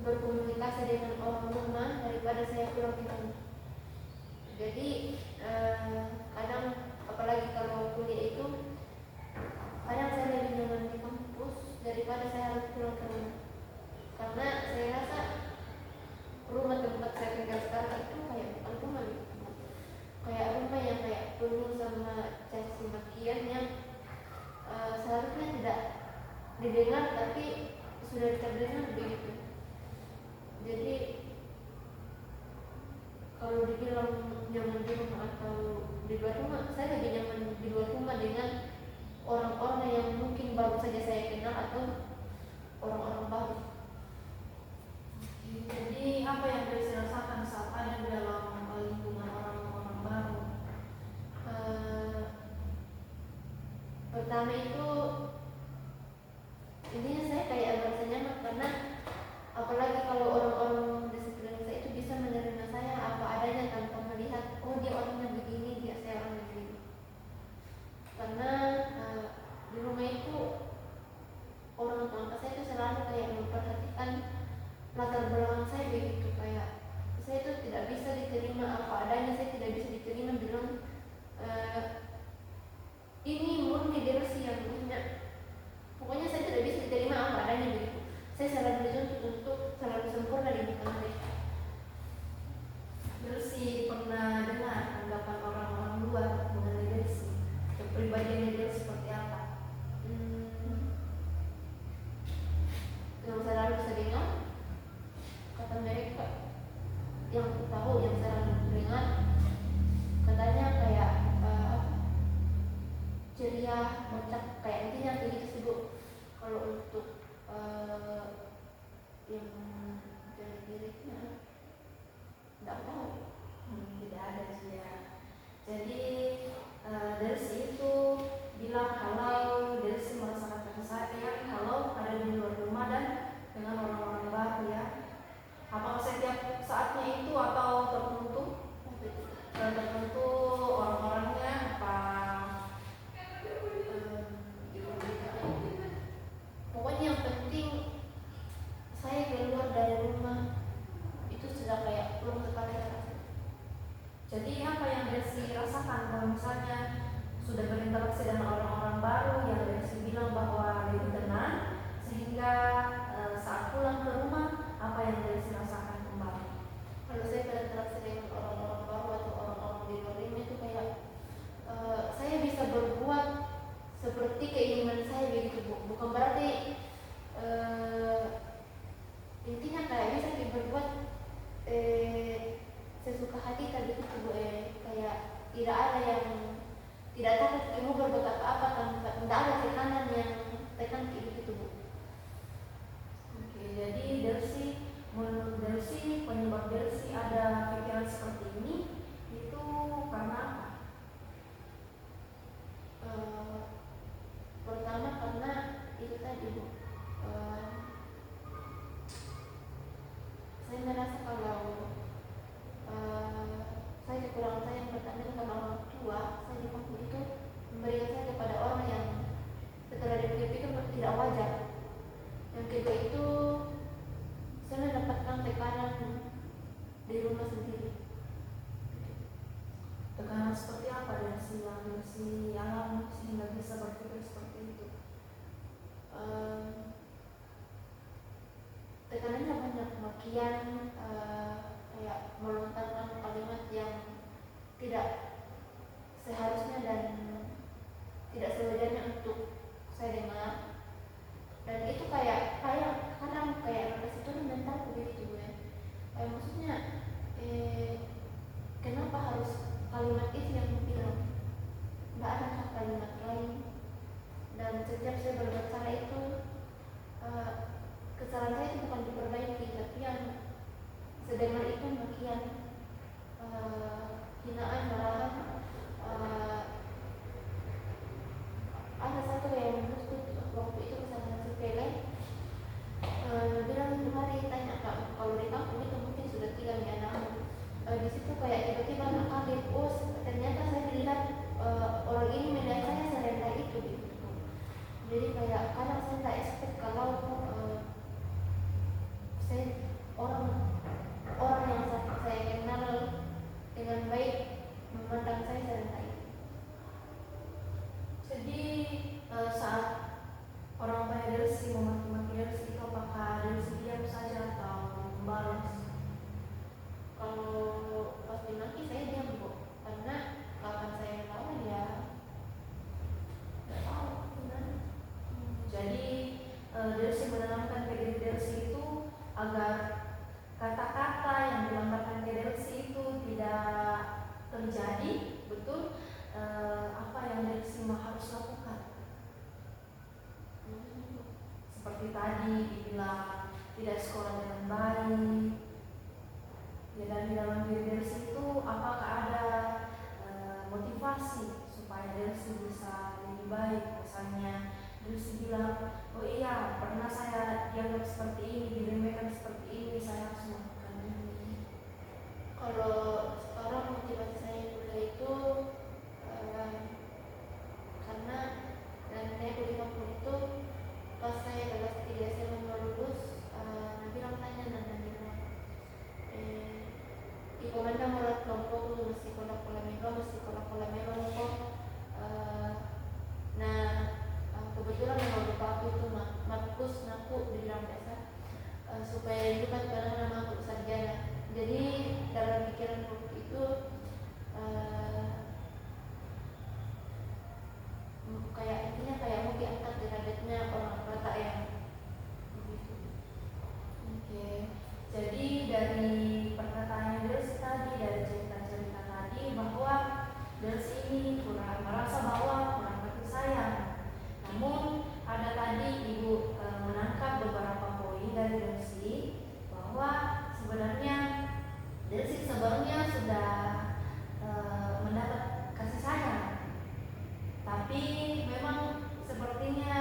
Speaker 1: berkomunikasi dengan orang rumah daripada saya pulang ke rumah. Jadi kadang apalagi kalau kuliah itu kadang saya lebih nyaman di kampus daripada saya harus pulang ke rumah, karena saya rasa rumah tempat saya tinggal sekarang itu kayak bukan rumah gitu. Kayak rumah yang kayak penuh sama caci makian yang seharusnya tidak didengar tapi sudah terdengar begitu. Jadi kalau dibilang nyaman di rumah atau di luar rumah, saya lebih nyaman di luar rumah dengan orang-orang yang mungkin baru saja saya kenal atau orang-orang baru.
Speaker 2: Jadi apa yang Delsi rasakan saat ada di dalam lingkungan orang-orang baru?
Speaker 1: Pertama itu intinya saya kayak merasa nyaman, karena apalagi kalau orang-orang di sekeliling saya itu bisa menerima saya apa adanya tanpa melihat oh dia orangnya begini, dia saya orangnya begini. Karena di rumah itu orang tua saya itu selalu kayak memperhatikan latar belakang saya begitu, kayak saya itu tidak bisa diterima apa adanya, saya tidak bisa diterima bilang ini murni Delsi yang punya. Pokoknya saya tidak bisa diterima apa adanya begitu. Saya selalu dituntut untuk selalu sempurna di mata mereka.
Speaker 2: Delsi pernah dengar anggapan orang-orang luar mengenai Delsi, kepribadian Delsi seperti apa?
Speaker 1: Yang selalu saya dengar kata mereka, yang aku tahu yang selalu dengar katanya kayak ceria, kocak, kayak intinya kayak gitu sih Bu. Kalau untuk yang dari dirinya nggak tahu.
Speaker 2: Tidak ada sih ya. Jadi Delsi itu bilang kalau Delsi merasakan kasih sayang kalau ada di luar rumah dan dengan orang-orang baru ya. Apakah setiap saatnya itu atau tertentu? Tertentu orang-orangnya apa?
Speaker 1: Pokoknya yang penting saya keluar dari rumah itu sudah kayak pulang sekali rasanya.
Speaker 2: Jadi apa yang Delsi rasakan kalau misalnya sudah berinteraksi dengan orang-orang baru berpikir seperti itu.
Speaker 1: Tekanannya banyak, makian, kayak melontarkan kalimat yang tidak seharusnya dan tidak sewajarnya untuk saya dengar. Dan itu kayak kadang kayak anak itu mental begitu ya. Maksudnya kenapa harus kalimat itu yang bilang? Nggak ada kalimat lain. Dan setiap saya berbicara itu kesalahan saya itu bukan diperbaiki, tapi yang sedengar itu makian, hinaan, marahan. Ada satu yang menurutku waktu itu kesalahan sepele, bilang itu hari tanya kak, kalau di kampung itu mungkin sudah 3 anak. Di situ kayak tiba-tiba anak kaget, oh ternyata saya dilihat orang ini melihat saya serendah itu gitu. Jadi kayak kadang saya tak expect kalau saya orang yang saya kenal dengan baik memandang saya serendah itu.
Speaker 2: Jadi saat orang tua Delsi memaki-maki Delsi itu apakah Delsi diam saja atau membalas?
Speaker 1: Kalau pas dimaki saya diam kok, karena kapan saya tahu ya nggak tahu gimana.
Speaker 2: Jadi Delsi menanamkan ke diri Delsi itu agar kata-kata yang dilontarkan ke Delsi itu tidak terjadi, betul apa yang Delsi harus lakukan. Seperti tadi dibilang tidak sekolah dengan baik. Ya, dan di dalam diri Delsi itu apakah ada motivasi supaya Delsi bisa lebih baik? Misalnya Delsi bilang, oh iya pernah saya dianggap seperti ini, diremehkan seperti ini, saya harus melakukan ini.
Speaker 1: Kalau sekarang motivasi saya kuliah itu karena dan saya kuliah kampung itu pas saya kelas 3 saya mau lulus, bilang tanya Ikomanda murat kelompok lu mesti kola melo kok. Nah kebetulan yang lupa aku itu Markus naku dibilang biasa supaya itu kan karena nama aku sarjana. Jadi dalam pikiran waktu itu kayak intinya kayak mau diangkat derajatnya orang rata yang begitu.
Speaker 2: Oke. Jadi dari perkataan Delsi tadi, dari cerita-cerita tadi bahwa Delsi ini kurang merasa bahwa kurang kasih sayang. Namun ada tadi Ibu menangkap beberapa poin dari Delsi bahwa sebenarnya Delsi sebenarnya sudah mendapat kasih sayang, tapi memang sepertinya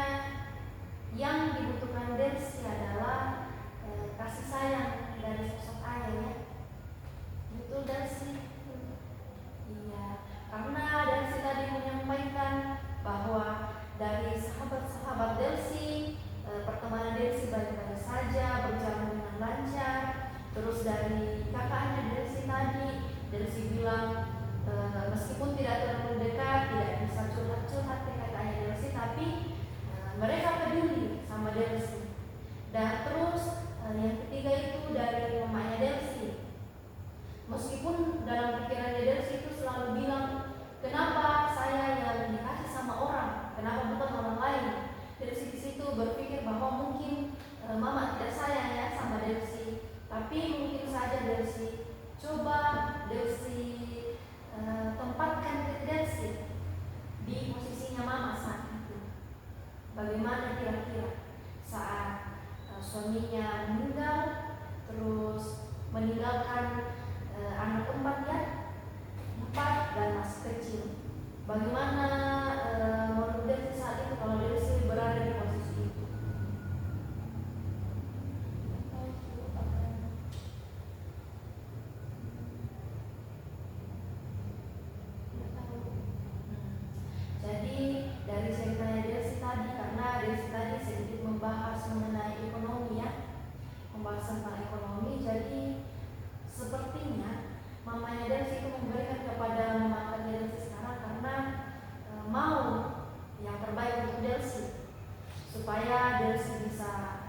Speaker 2: yang dibutuhkan Delsi adalah kasih sayang dari sosok ayah ya. Betul Delsi? Iya, karena Delsi tadi menyampaikan bahwa dari sahabat-sahabat Delsi, pertemanan Delsi baik-baik saja, berjalan dengan lancar. Terus dari kakaknya Delsi tadi, Delsi bilang meskipun tidak terlalu dekat, tidak bisa curhat-curhat ke kakaknya Delsi, tapi mereka peduli sama Delsi. Dan terus yang ketiga itu dari mamanya Delsi. Meskipun dalam pikirannya Delsi itu selalu bilang, kenapa saya yang dikasih sama orang, kenapa bukan orang lain? Delsi di situ berpikir bahwa mungkin mama tidak sayang ya sama Delsi, tapi mungkin saja Delsi coba tempatkan diri Delsi di posisinya mama saat itu. Bagaimana kira-kira saat suaminya meninggal, terus meninggalkan anak 4 ya, 4 dan masih kecil. Bagaimana menurut Delsi saat itu kalau Delsi berada di posisi itu? Jadi dari ceritanya Delsi tadi, karena Delsi tadi sedikit membahas mengenai ekonomi ya, membahas tentang ekonomi, jadi sepertinya mamanya Delsi itu memberikan kepada mama Delsi sekarang karena mau yang terbaik supaya Delsi bisa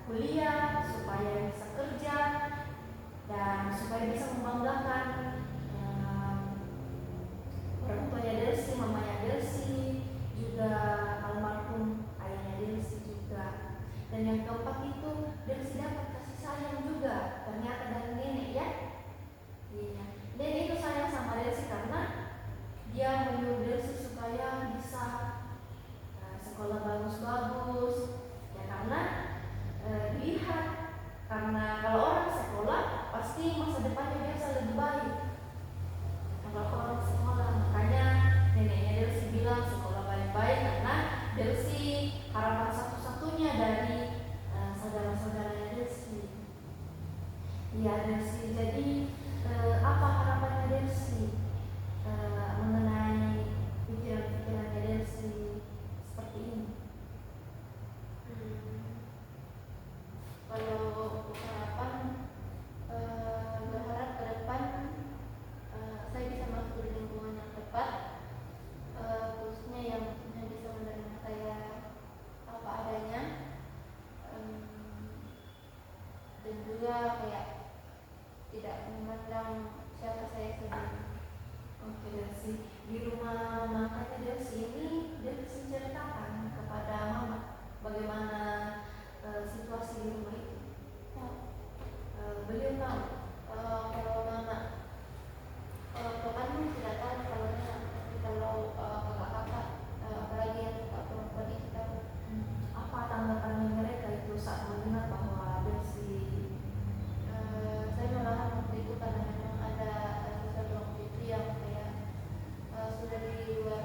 Speaker 2: kuliah, supaya bisa kerja, dan supaya bisa membanggakan orang tuanya Delsi, mamanya Delsi, juga almarhum ayahnya Delsi juga. Dan yang keempat itu Delsi dapat kasih sayang juga ternyata dari nenek ya. Iya. Nenek itu sayang sama Delsi karena dia menyuruh Delsi supaya bisa sekolah bagus-bagus. Ya karena dilihat, karena kalau orang sekolah pasti masa depannya dia bisa lebih baik. Kalau orang sekolah, makanya neneknya Delsi bilang sekolah baik-baik karena Delsi harapan satu-satunya dari saudara-saudaranya Delsi. Iya Delsi, jadi apa harapannya Delsi mengenai pikiran-pikirannya Delsi seperti ini?
Speaker 1: Kalau harapan, berharap ke depan saya bisa masuk di lingkungan yang tepat, khususnya yang bisa menerima saya apa adanya, dan juga kayak tidak memandang siapa saya sendiri.
Speaker 2: Oke Delsi, di rumah makannya Delsi ini Delsi ceritakan kepada mama bagaimana situasi di rumah itu. Beliau tahu
Speaker 1: Kalau mama, teman tidak tahu kalau tapi kalau kakak-kakak, apalagi yang perempuan itu tahu.
Speaker 2: apa tanggapan mereka itu saat mendengar bahwa Delsi
Speaker 1: Saya malahan waktu itu karena memang ada sesuatu waktu itu yang kayak sudah di luar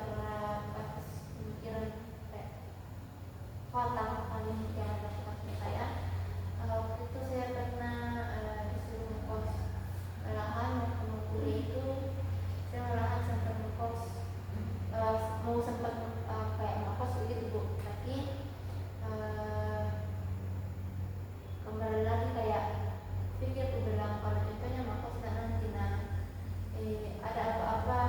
Speaker 1: batas pemikiran, kayak fatal sekali yang ada di saya. Waktu itu saya pernah disuruh ngekos, malahan waktu mau kuliah itu saya malahan sempat ngekos, mau sempat kayak ngekos begitu Bu, tapi kembali lagi kayak pikir aku bilang kalau contohnya ngekos nanti ada apa-apa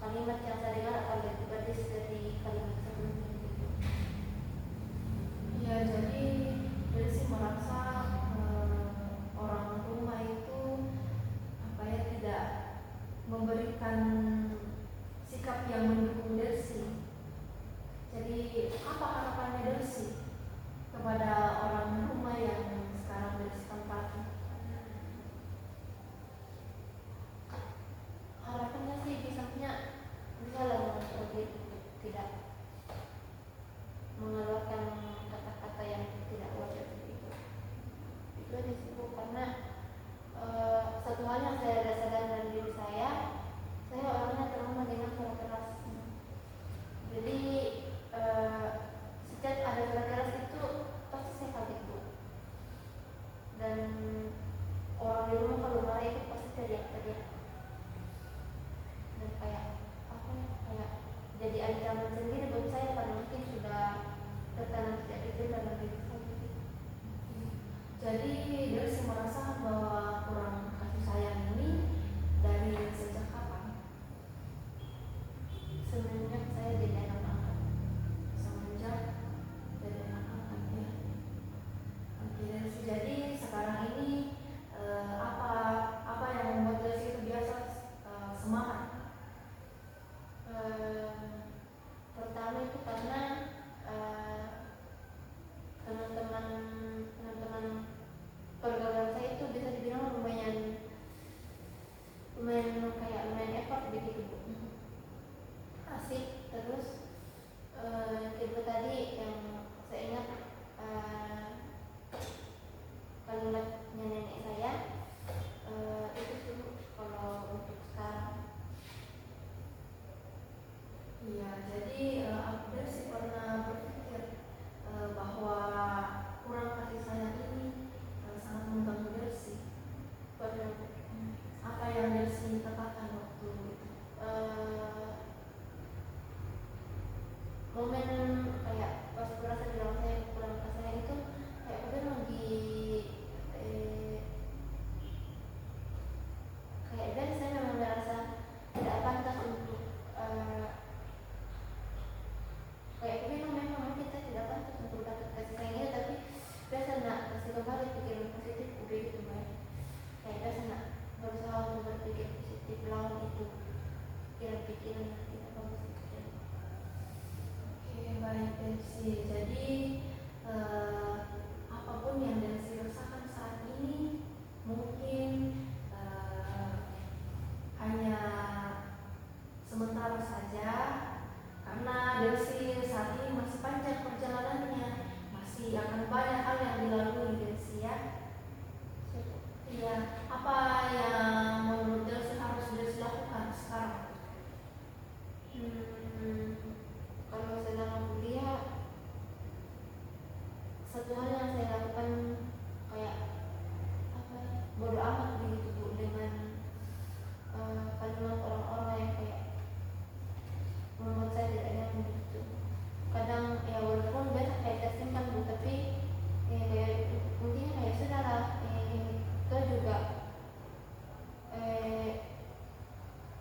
Speaker 1: kalimat yang saya dengar akan lebih pedas dari kalimat sebelumnya gitu.
Speaker 2: Delsi. Jadi apapun yang Delsi rasakan saat ini mungkin hanya sementara saja, karena Delsi saat ini masih panjang perjalanannya, masih akan banyak hal yang dilalui Delsi ya. Iya, apa yang menurut Delsi harus Delsi lakukan sekarang?
Speaker 1: Kalau selama kuliah, satu hal yang saya lakukan kayak apa ya, bodo amat begitu Bu dengan kalimat orang-orang yang kayak membuat saya tidak nyaman gitu. Kadang ya walaupun biasa kayak tersimpan Bu, tapi kayak intinya kayak sudah lah, kita juga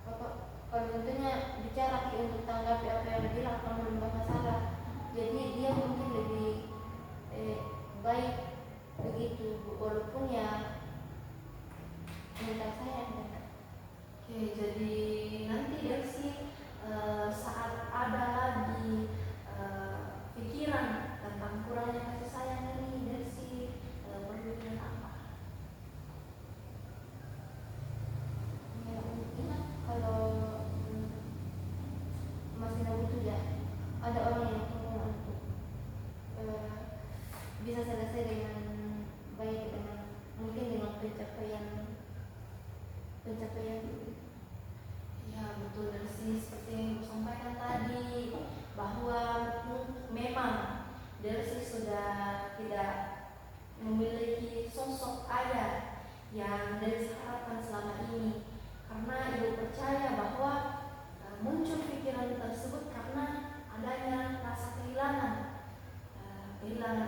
Speaker 1: apa, kalau tentunya bicara untuk tanggapi apa yang dibilang akan menambah masalah. Jadi dia mungkin lebih baik begitu Bu, walaupun ya mental saya yang kena.
Speaker 2: Oke, jadi nanti Delsi saat ada lagi pikiran tentang kurangnya kasih sayang ini, Delsi berpikir apa?
Speaker 1: Ya ingat kalau masih butuh ya ada orang yang tolong untuk bisa selesai dengan baik, dengan mungkin dengan pencapaian
Speaker 2: Ya betul Delsi, seperti yang Ibu sampaikan tadi bahwa memang Delsi sudah tidak memiliki sosok ayah yang Delsi harapkan selama ini, karena Ibu percaya bahwa muncul pikiran tersebut karena adanya rasa kehilangan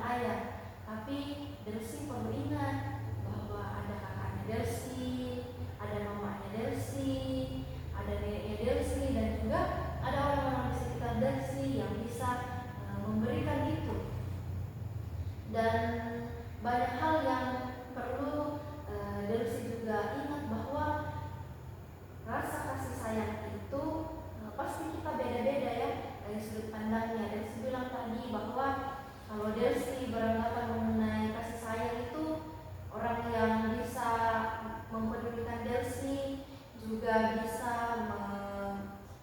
Speaker 2: ayah. Tapi Delsi perlu ingat bahwa ada kakaknya Delsi, ada mamanya Delsi, ada neneknya Delsi, dan juga ada orang-orang di sekitar Delsi yang bisa memberikan itu. Dan banyak hal yang perlu Delsi juga ingat bahwa rasa kasih sayang itu pasti kita beda-beda ya dari sudut pandangnya. Delsi bilang tadi bahwa kalau Delsi beranggapan mengenai kasih sayang itu, orang yang bisa mempedulikan Delsi juga bisa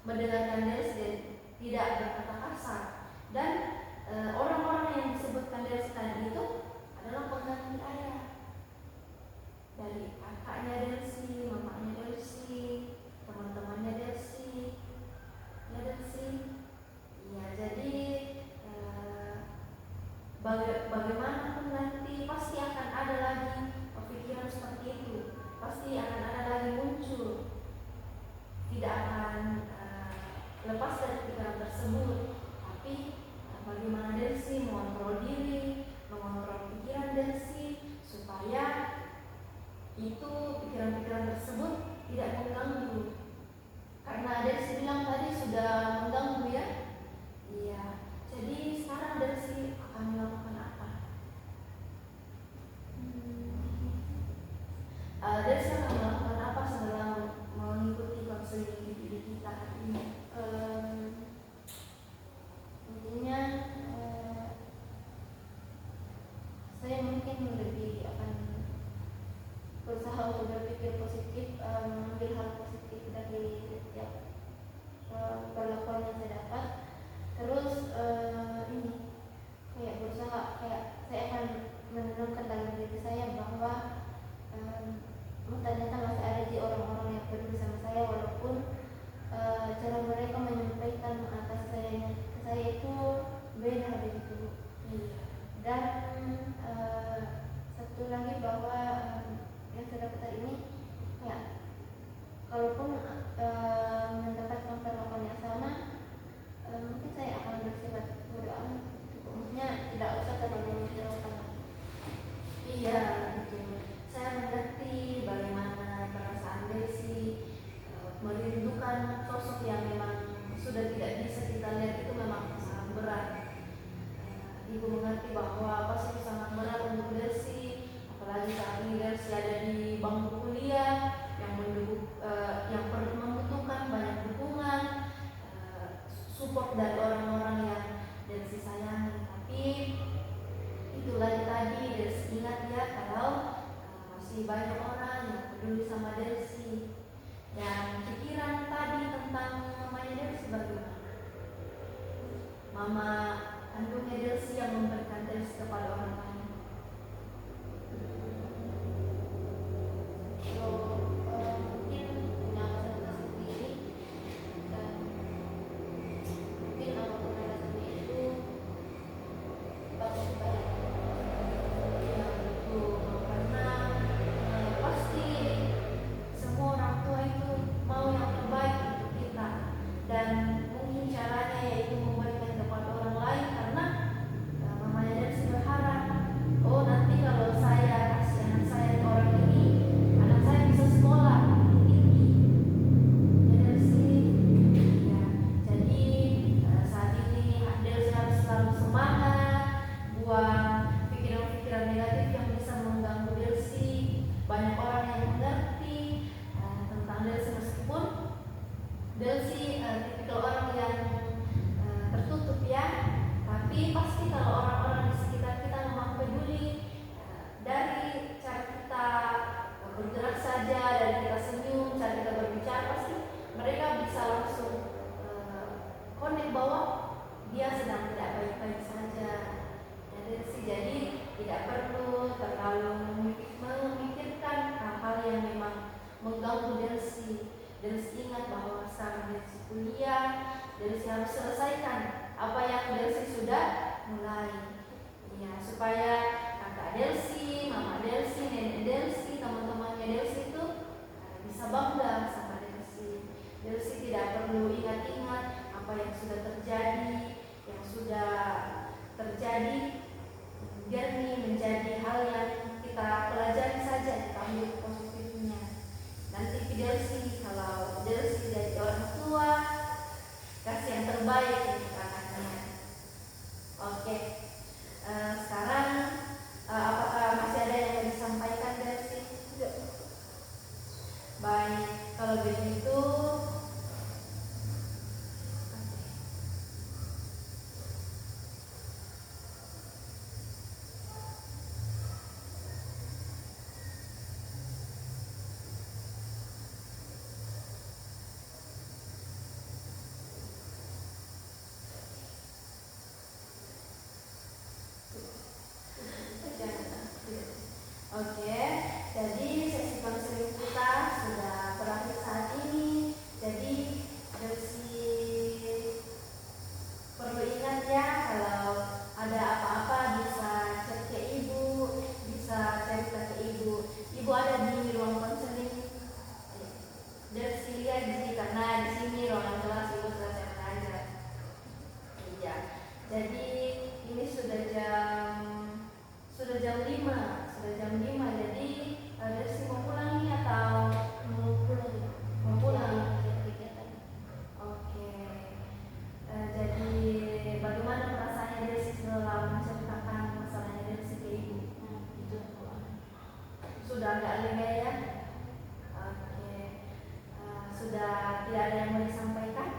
Speaker 2: mendengarkan Delsi, tidak berkata kasar. Dan orang-orang yang disebutkan Delsi tadi itu adalah pengganti ayah, dari kakaknya Delsi, mamanya Delsi, teman-temannya Delsi, ya Delsi. Ya jadi bagaimanapun nanti pasti akan ada lagi pikiran seperti itu, pasti akan ada lagi muncul, tidak akan lepas dari pikiran tersebut. Tapi bagaimana Delsi mengontrol diri, mengontrol pikiran Delsi supaya itu pikiran-pikiran tersebut tidak mengganggu, karena Delsi bilang tadi sudah mengganggu ya. Iya, jadi sekarang Delsi akan melakukan apa? Delsi akan melakukan apa setelah mengikuti konseling diri kita hari ini?
Speaker 1: intinya saya mungkin lebih akan berusaha untuk berpikir positif, mengambil hal positif dari setiap perlakuan yang saya dapat. Terus ini kayak berusaha, kayak saya akan menenangkan dalam diri saya bahwa ternyata masih ada di orang-orang yang peduli sama saya, walaupun cara mereka menyampaikan kasih saya itu beda begitu. Dan satu lagi bahwa yang saya dapat hari ini ya, kalaupun mendapatkan perlakuan yang sama, mungkin saya akan bersifat bodo amat, maksudnya tidak usah terlalu menghiraukan.
Speaker 2: Iya betul, saya mengerti bagaimana perasaan Delsi merindukan sosok yang memang sudah tidak bisa kita lihat, itu memang sangat berat. Ibu mengerti bahwa pasti sangat berat untuk Delsi, apalagi saat ini Delsi ada di bangku kuliah yang membutuhkan banyak dukungan, support dari orang-orang yang Delsi sayang. ingat ya kalau masih banyak orang yang peduli sama Delsi. Dan pikiran tadi tentang mamanya Delsi bagaimana? Mama kandungnya Delsi yang memberikan Delsi kepada orang lain.
Speaker 1: Mungkin punya masalah sendiri, dan mungkin apapun alasannya itu bagus banget.
Speaker 2: Ya itu karena pasti semua orang tua itu mau yang terbaik untuk kita, dan mungkin caranya yaitu memberikan kepada orang lain karena mamanya Delsi berharap, oh nanti kalau saya kasih anak saya ke orang ini, anak saya bisa sekolah tinggi. Ya Delsi, ya jadi saat ini Delsi harus selalu semangat, buang pikiran-pikiran negatif yang bisa mengganggu Delsi. Banyak orang yang mengerti tentang Delsi, meskipun Delsi tipikal orang yang tertutup ya, tapi pasti kalau orang-orang di sekitar kita memang peduli, dari cara kita bergerak saja, dari kita senyum, cara kita berbicara, pasti mereka bisa langsung connect bahwa dia sedang tidak baik-baik saja. Ya, Delsi, jadi tidak perlu terlalu memikirkan hal-hal yang memang mengganggu Delsi. Delsi ingat bahwa sekarang Delsi kuliah, Delsi harus selesaikan apa yang Delsi sudah mulai. Ya, supaya kakak Delsi, mama Delsi, nenek Delsi, teman-temannya Delsi itu bisa bangga sama Delsi. Delsi tidak perlu ingat-ingat apa yang sudah terjadi, biar ini menjadi hal yang kita pelajari saja, kita ambil positifnya. Nanti Delsi, kalau Delsi jadi orang tua, kasih yang terbaik untuk anaknya. Oke, sekarang apakah masih ada yang mau disampaikan Delsi? Baik, kalau begitu oke, jadi sesi konseling kita sudah berakhir saat ini. Jadi Delsi perlu ingat ya, kalau ada apa-apa bisa chat ke ibu, bisa cerita ke ibu. Ibu ada di ruang konseling. Delsi lihat di sini karena di sini ruangan kelas ibu selesai mengajar. Iya. Jadi ini sudah jam 5. Jadi Delsi mau pulang nih atau
Speaker 1: Mau pulang?
Speaker 2: mau pulang?
Speaker 1: Kegiatan.
Speaker 2: Oke. Jadi bagaimana perasaannya Delsi setelah menceritakan masalahnya Delsi ke ibu?
Speaker 1: Itu pulang.
Speaker 2: Sudah agak lega ya? Oke. Sudah tidak ada yang mau disampaikan?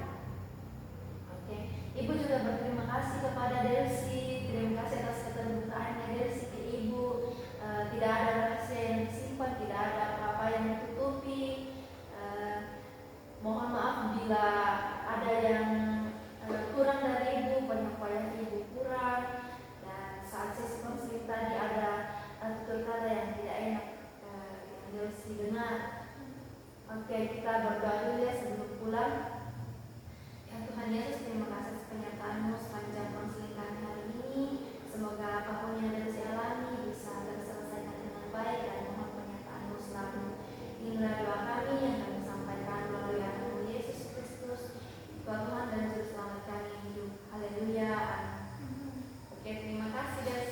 Speaker 2: Oke. Ibu juga berterima kasih kepada Delsi. Terima kasih atas keterbukaannya Delsi ke ibu. Tidak ada rahasia yang disimpan, tidak ada apa-apa yang ditutupi. Mohon maaf bila ada yang kurang dari ibu, penyampaian ibu kurang, dan saat sesi konseling tadi ada tutur kata yang tidak enak yang Delsi dengar. Oke, kita berdoa dulu ya sebelum pulang. Ya Tuhan Yesus, terima kasih atas penyertaan-Mu sepanjang konseling kami hari ini. Semoga apapun yang Delsi alami bisa terselesaikan dengan baik, dan mohon penyertaan-Mu selalu. Inilah doa kami yang kami sampaikan melalui anak-Mu Yesus Kristus, Tuhan dan Juru Selamat kami hidup. Haleluya. Amin. Oke, terima kasih Delsi.